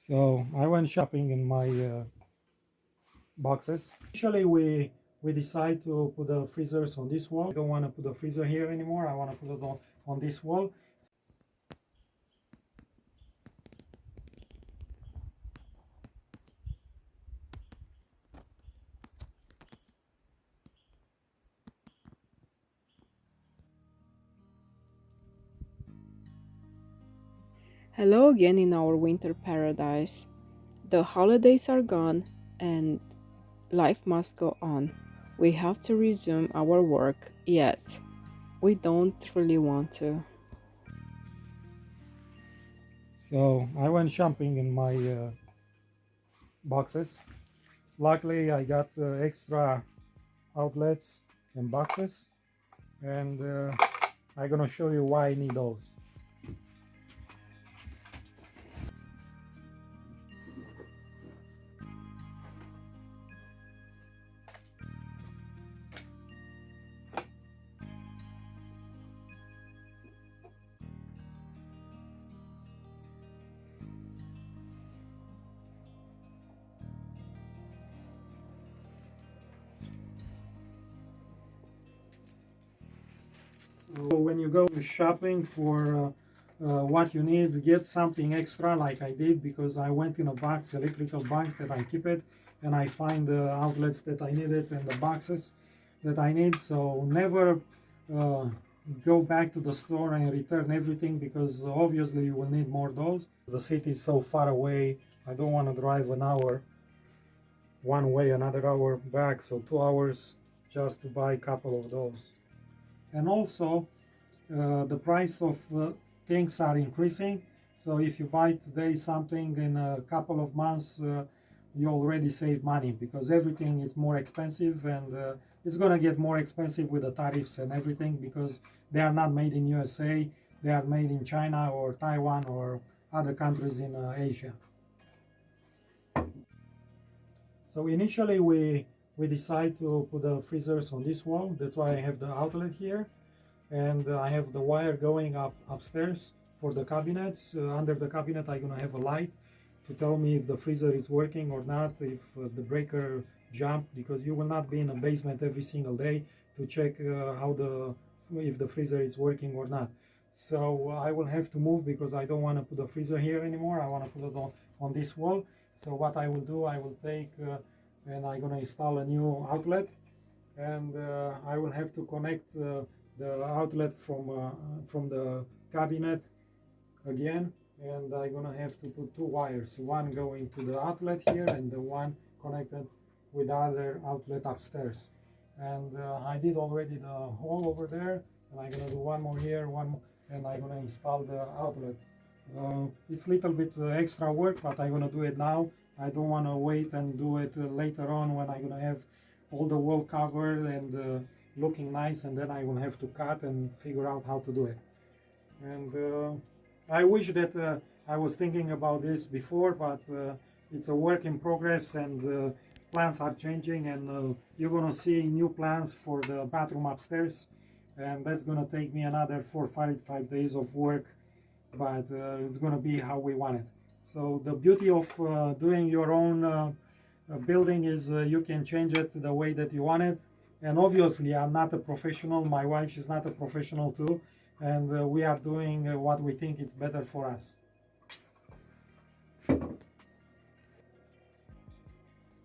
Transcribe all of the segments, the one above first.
So I went shopping in my boxes. Usually we decide to put the freezers on this wall. I don't want to put the freezer here anymore. I want to put it on this wall. Hello again in our winter paradise. The holidays are gone and life must go on. We have to resume our work, yet we don't really want to. So I went shopping in my boxes. Luckily, I got extra outlets and boxes, and I'm gonna show you why I need those. So when you go shopping for what you need, get something extra like I did, because I went in a box, electrical box that I keep it, and I find the outlets that I needed and the boxes that I need. So never uh, go back to the store and return everything, because obviously you will need more of those. The city is so far away. I don't want to drive an hour one way, another hour back, so 2 hours just to buy a couple of those. And also the price of things are increasing. So if you buy today something, in a couple of months you already save money, because everything is more expensive, and it's going to get more expensive with the tariffs and everything, because they are not made in USA, they are made in China or Taiwan or other countries in Asia. So initially we decide to put the freezers on this wall. That's why I have the outlet here, and I have the wire going upstairs for the cabinets. Under the cabinet I'm gonna have a light to tell me if the freezer is working or not, if the breaker jumped, because you will not be in a basement every single day to check if the freezer is working or not. So I will have to move, because I don't want to put the freezer here anymore. I want to put it on this wall. So what I will do, I will take and I'm gonna install a new outlet, and I will have to connect the outlet from the cabinet again, and I'm gonna have to put two wires, one going to the outlet here and the one connected with the other outlet upstairs. And I did already the hole over there, and I'm gonna do one more here, and I'm gonna install the outlet. It's a little bit extra work, but I'm gonna do it now. I don't want to wait and do it later on, when I'm gonna have all the wall covered and looking nice, and then I will have to cut and figure out how to do it. And I wish that I was thinking about this before, but it's a work in progress, and plans are changing, and you're gonna see new plans for the bathroom upstairs, and that's gonna take me another 4 or 5 days of work, but it's gonna be how we want it. So the beauty of doing your own building is you can change it the way that you want it. And obviously I'm not a professional, my wife is not a professional too, and we are doing what we think is better for us.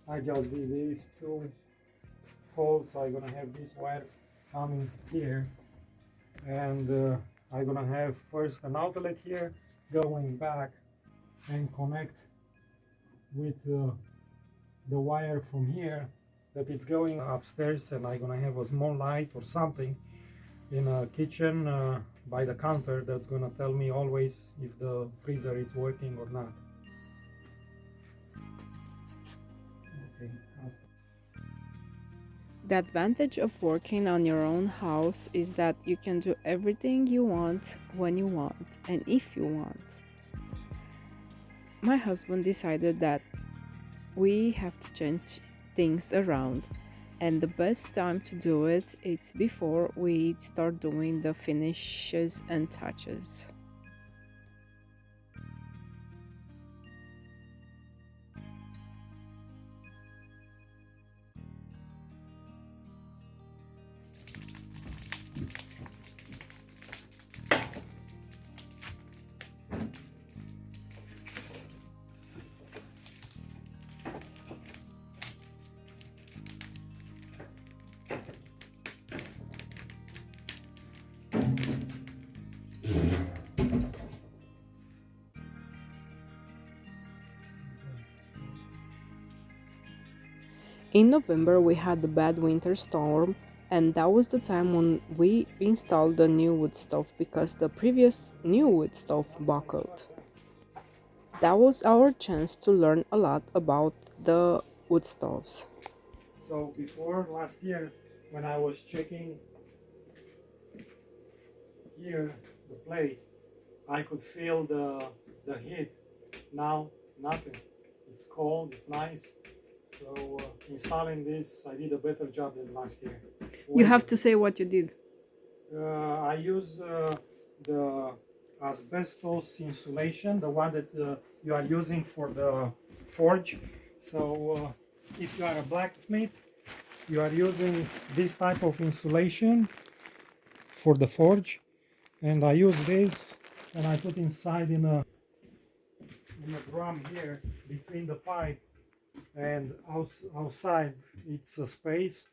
I just did these two holes. I'm gonna have this wire coming here, and I'm gonna have first an outlet here going back and connect with the wire from here that it's going upstairs, and I'm gonna have a small light or something in a kitchen by the counter that's gonna tell me always if the freezer is working or not. Okay. The advantage of working on your own house is that you can do everything you want when you want and if you want. My husband decided that we have to change things around, and the best time to do it is before we start doing the finishes and touches. In November, we had the bad winter storm, and that was the time when we installed the new wood stove because the previous new wood stove buckled. That was our chance to learn a lot about the wood stoves. So before last year, when I was checking here the plate, I could feel the heat. Now nothing. It's cold. It's nice. So installing this, I did a better job than last year. You Way have better. to say what you did. I use the asbestos insulation, the one that you are using for the forge. So if you are a blacksmith, you are using this type of insulation for the forge, and I use this and I put inside in a drum here between the pipe and outside. It's a space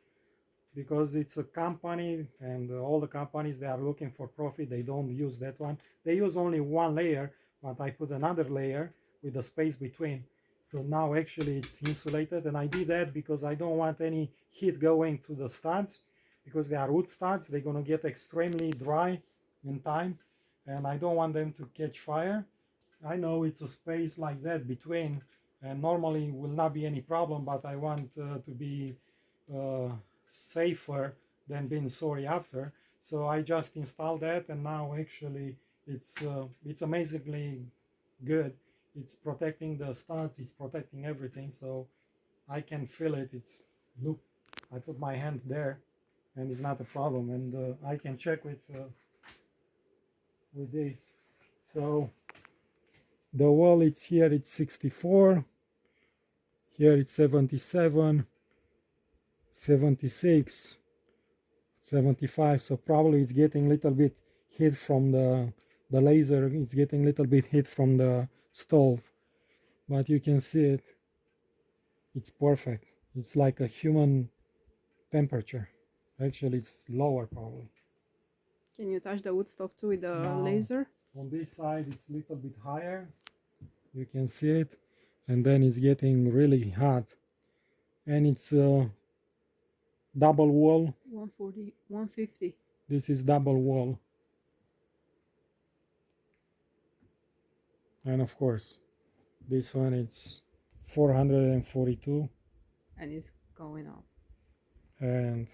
because it's a company, and all the companies, they are looking for profit. They don't use that one. They use only one layer, but I put another layer with the space between. So now actually it's insulated, and I did that because I don't want any heat going to the studs, because they are wood studs. They're going to get extremely dry in time, and I don't want them to catch fire. I know it's a space like that between, and normally will not be any problem, but I want to be uh, safer than being sorry after. So I just installed that, and now actually it's amazingly good. It's protecting the studs, it's protecting everything, so I can feel it. It's look, I put my hand there, and it's not a problem, and I can check with this. So the wall, it's here, it's 64, here it's 77, 76, 75. So probably it's getting a little bit heat from the laser. It's getting a little bit heat from the stove, but you can see it. It's perfect. It's like a human temperature. Actually, it's lower probably. Can you touch the wood stove too with the Now, laser? on this side, it's a little bit higher. You can see it, and then it's getting really hot, and it's double wall. 140, 150. This is double wall, and of course this one it's 442, And it's going up. and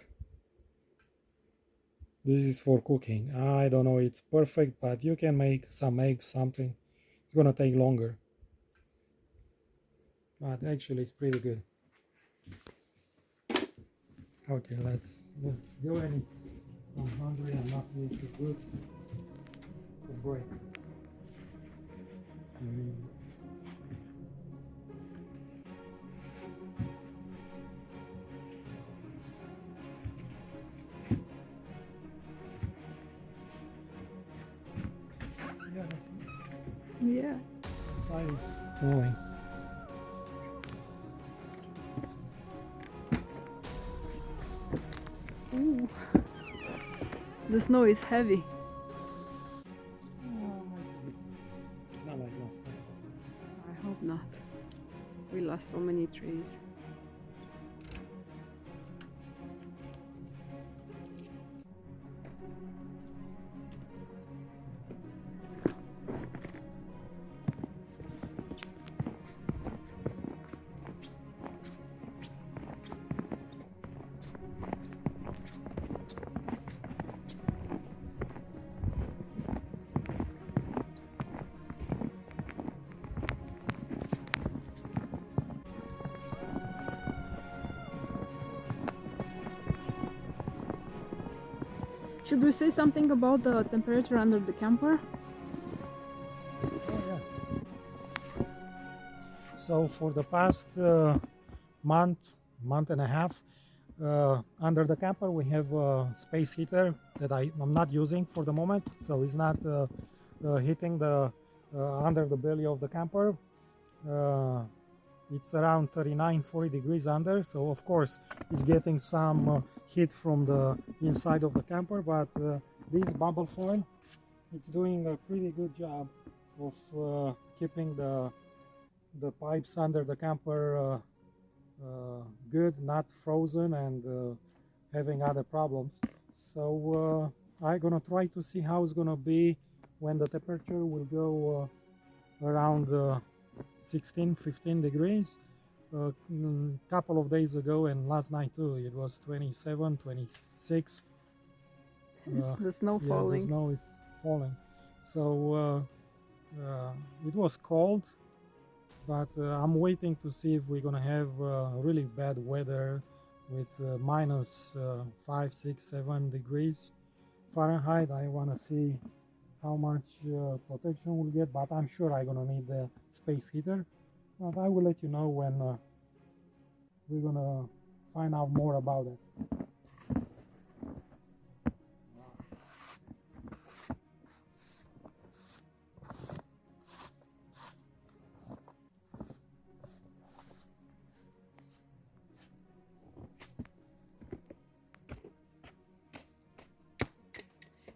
this is for cooking. I don't know, it's perfect, but you can make some eggs, something. It's gonna take longer, but actually it's pretty good. Okay, let's go. And I'm hungry. I'm not really too good to break. Mm. Yeah, that's Yeah. side is flowing. Ooh. The snow is heavy. It's not like last time. I hope not. We lost so many trees. Should we say something about the temperature under the camper? Oh, yeah. So for the past month and a half, under the camper we have a space heater that I'm not using for the moment, so it's not heating the under the belly of the camper. Uh, it's around 39-40 degrees under, so of course it's getting some heat from the inside of the camper, but this bubble foil, it's doing a pretty good job of keeping the pipes under the camper good, not frozen and having other problems. So I'm gonna try to see how it's gonna be when the temperature will go around 16, 15 degrees. Couple of days ago and last night too, it was 27, 26. It's the snow Yeah, the falling. snow is falling. So it was cold, but I'm waiting to see if we're gonna have really bad weather with minus 5, 6, 7 degrees Fahrenheit. I want to see how much protection we'll get, but I'm sure I'm gonna need the space heater. But I will let you know when we're gonna find out more about it.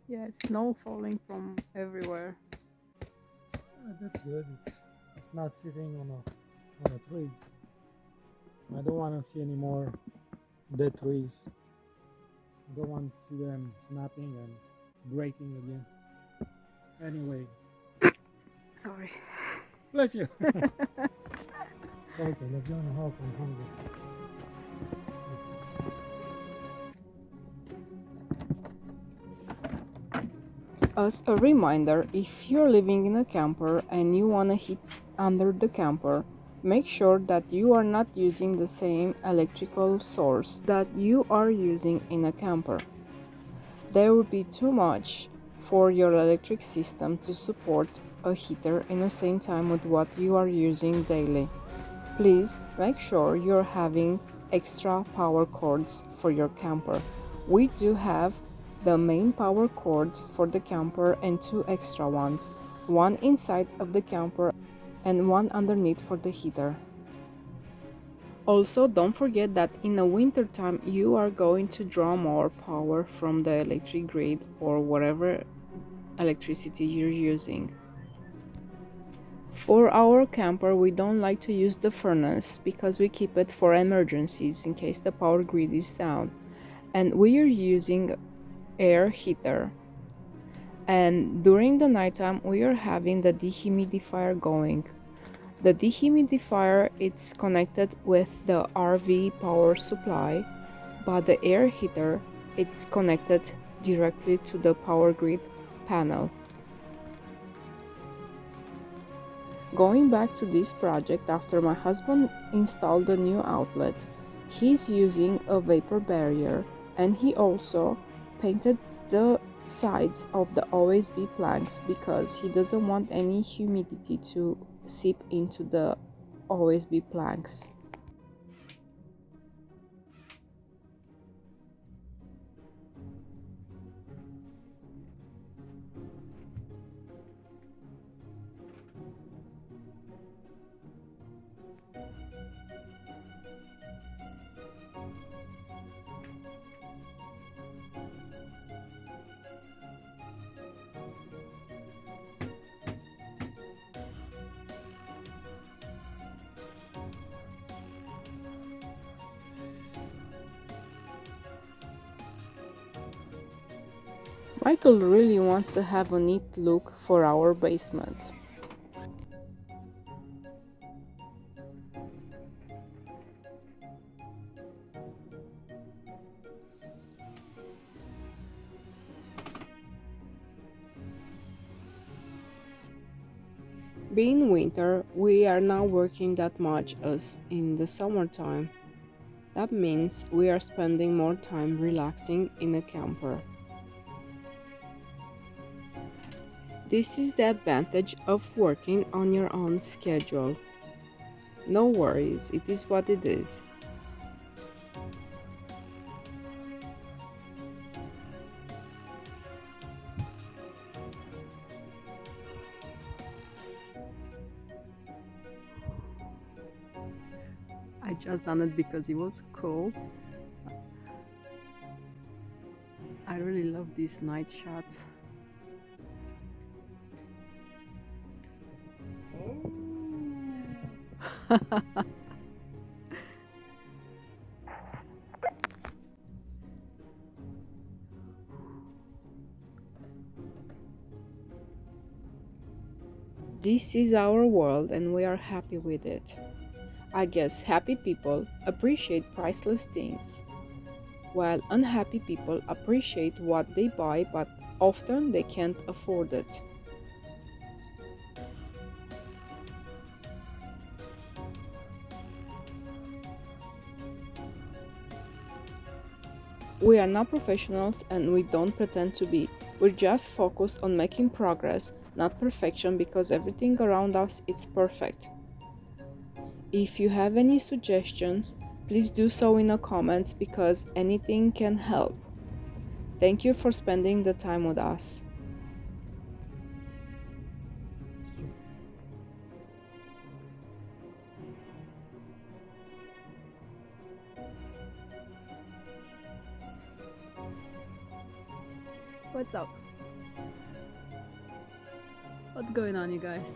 Yeah, it's snow falling from everywhere. That's good. It's not sitting on a trees. I don't want to see any more dead trees. I don't want to see them snapping and breaking again. Anyway, Sorry. bless you. Okay, let's go in the house. I'm hungry. As a reminder, if you're living in a camper and you want to heat under the camper, make sure that you are not using the same electrical source that you are using in a camper. There will be too much for your electric system to support a heater in the same time with what you are using daily. Please make sure you're having extra power cords for your camper. We do have the main power cord for the camper and two extra ones, one inside of the camper and one underneath for the heater. Also, don't forget that in the winter time you are going to draw more power from the electric grid or whatever electricity you're using. For our camper, we don't like to use the furnace because we keep it for emergencies in case the power grid is down. And we are using air heater. And during the nighttime, we are having the dehumidifier going. The dehumidifier is connected with the RV power supply, but the air heater it's connected directly to the power grid panel. Going back to this project, after my husband installed the new outlet, he's using a vapor barrier and he also painted the sides of the OSB planks because he doesn't want any humidity to seep into the OSB planks. Michael really wants to have a neat look for our basement. Being winter, we are not working that much as in the summertime. That means we are spending more time relaxing in a camper. This is the advantage of working on your own schedule. No worries, it is what it is. I just done it because it was cool. I really love these night shots. This is our world and we are happy with it. I guess happy people appreciate priceless things, while unhappy people appreciate what they buy but often they can't afford it. We are not professionals and we don't pretend to be. We're just focused on making progress, not perfection, because everything around us is perfect. If you have any suggestions, please do so in the comments because anything can help. Thank you for spending the time with us. What's up? What's going on, you guys?